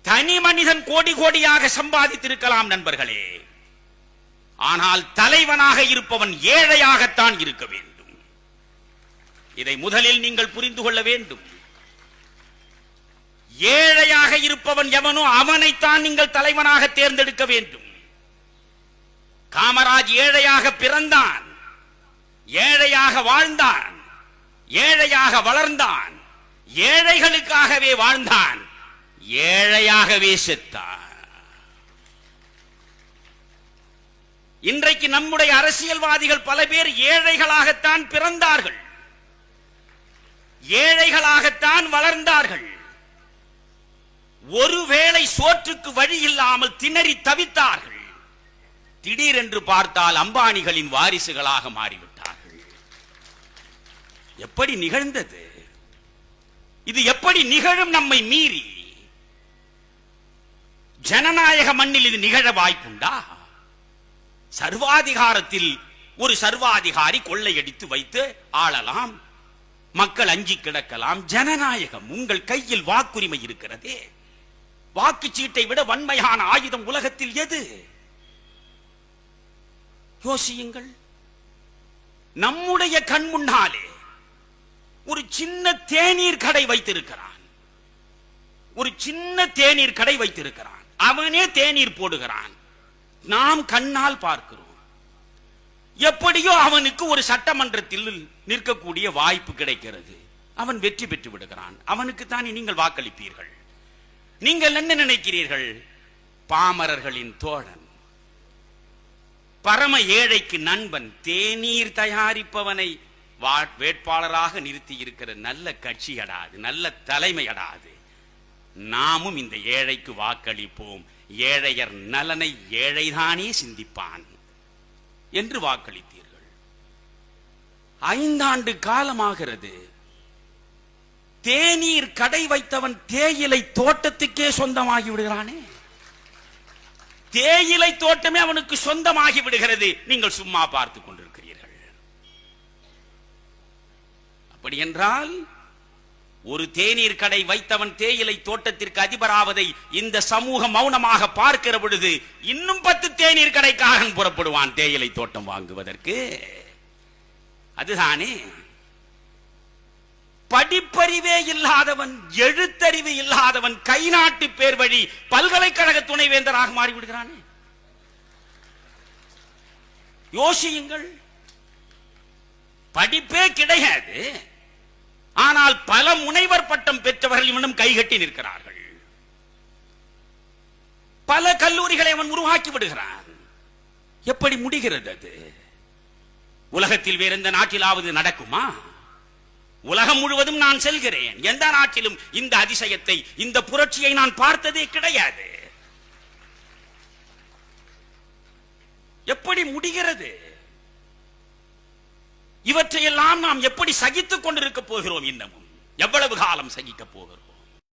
தனி மனிதன் கோடி கோடியாக சம்பாதித்திருக்கலாம் நண்பர்களே, ஆனால் தலைவனாக இருப்பவன் ஏழையாகத்தான் இருக்க வேண்டும். இதை முதலில் நீங்கள் புரிந்து கொள்ள வேண்டும். ஏழையாக இருப்பவன் எவனோ அவனைத்தான் நீங்கள் தலைவனாக தேர்ந்தெடுக்க வேண்டும். காமராஜ் ஏழையாக பிறந்தான், ஏழையாக வாழ்ந்தான், ஏழையாக வளர்ந்தான், ஏழைகளுக்காகவே வாழ்ந்தான், ஏழையாகவே செத்தான். இன்றைக்கு நம்முடைய அரசியல்வாதிகள் பல பேர் ஏழைகளாகத்தான் பிறந்தார்கள், ஏழைகளாகத்தான் வளர்ந்தார்கள். ஒருவேளை சோற்றுக்கு வழி இல்லாமல் திணறி தவித்தார்கள். திடீரென்று பார்த்தால் அம்பானிகளின் வாரிசுகளாக மாறிவிட்டார்கள். எப்படி நிகழ்ந்தது இது? எப்படி நிகழும் நம்மை மீறி? ஜனநாயக மண்ணில் இது நிகழ வாய்ப்புண்டா? சர்வாதிகாரத்தில் ஒரு சர்வாதிகாரி கொள்ளையடித்து வைத்து ஆளலாம், மக்கள் அஞ்சி கிடக்கலாம். ஜனநாயகம், உங்கள் கையில் வாக்குரிமை இருக்கிறதே. வாக்குச்சீட்டை விட வன்மையான ஆயுதம் உலகத்தில் எது? யோசியுங்கள். நம்முடைய கண் முன்னாலே ஒரு சின்ன தேநீர் கடை வைத்திருக்கிறான், ஒரு சின்ன தேநீர் கடை வைத்திருக்கிறான். அவனே தேநீர் போடுகிறான், நாம் கண்ணால் பார்க்கிறோம். எப்படியோ அவனுக்கு ஒரு சட்டமன்றத்தில் நிற்கக்கூடிய வாய்ப்பு கிடைக்கிறது, அவன் வெற்றி பெற்று விடுகிறான். அவனுக்கு தானே நீங்கள் வாக்களிப்பீர்கள். நீங்கள் என்ன நினைக்கிறீர்கள்? பாமரர்களின் தோழன், பரம ஏழைக்கு நண்பன், தேநீர் தயாரிப்பவனை வேட்பாளராக நிறுத்தி இருக்கிற நல்ல கட்சி அடாது, நல்ல தலைமை அடாது. நாமும் இந்த ஏழைக்கு வாக்களிப்போம், ஏழையர் நலனை ஏழைதானே சிந்திப்பான் என்று வாக்களித்தீர்கள். 5 ஆண்டு காலமாகிறது. தேநீர் கடை வைத்தவன் தேயிலை தோட்டத்துக்கே சொந்தமாகி விடுகிறானே. தேயிலை தோட்டமே அவனுக்கு சொந்தமாகி விடுகிறது. நீங்கள் சும்மா பார்த்துக் கொண்டிருக்கிறீர்கள். அப்படி என்றால் ஒரு தேநீர் கடை வைத்தவன் தேயிலை தோட்டத்திற்கு அதிபராவதை இந்த சமூகம் மௌனமாக பார்க்கிற பொழுது இன்னும் 10 தேநீர் கடைக்காரன் புறப்படுவான் தேயிலை தோட்டம் வாங்குவதற்கு. அதுதானே படிப்பறிவே இல்லாதவன், எழுத்தறிவு இல்லாதவன் கை நாட்டு பேர் வழி பல்கலைக்கழக துணைவேந்தராக மாறிவிடுகிறானே. யோசியுங்கள். படிப்பே கிடையாது, ஆனால் பல முனைவர் பட்டம் பெற்றவர்கள் இவனும் கைகட்டி நிற்கிறார்கள். பல கல்லூரிகளை அவன் உருவாக்கி விடுகிறான். எப்படி முடிகிறது அது? உலகத்தில் வேற எந்த நாட்டிலாவது நடக்குமா? உலகம் முழுவதும் நான் செல்கிறேன், எந்த நாட்டிலும் இந்த அதிசயத்தை, இந்த புரட்சியை நான் பார்த்ததே கிடையாது. எப்படி முடிகிறது? இவற்றையெல்லாம் நாம் எப்படி சகித்துக் கொண்டிருக்க போகிறோம்? இன்னமும் எவ்வளவு காலம் சகிக்க போகிறோம்?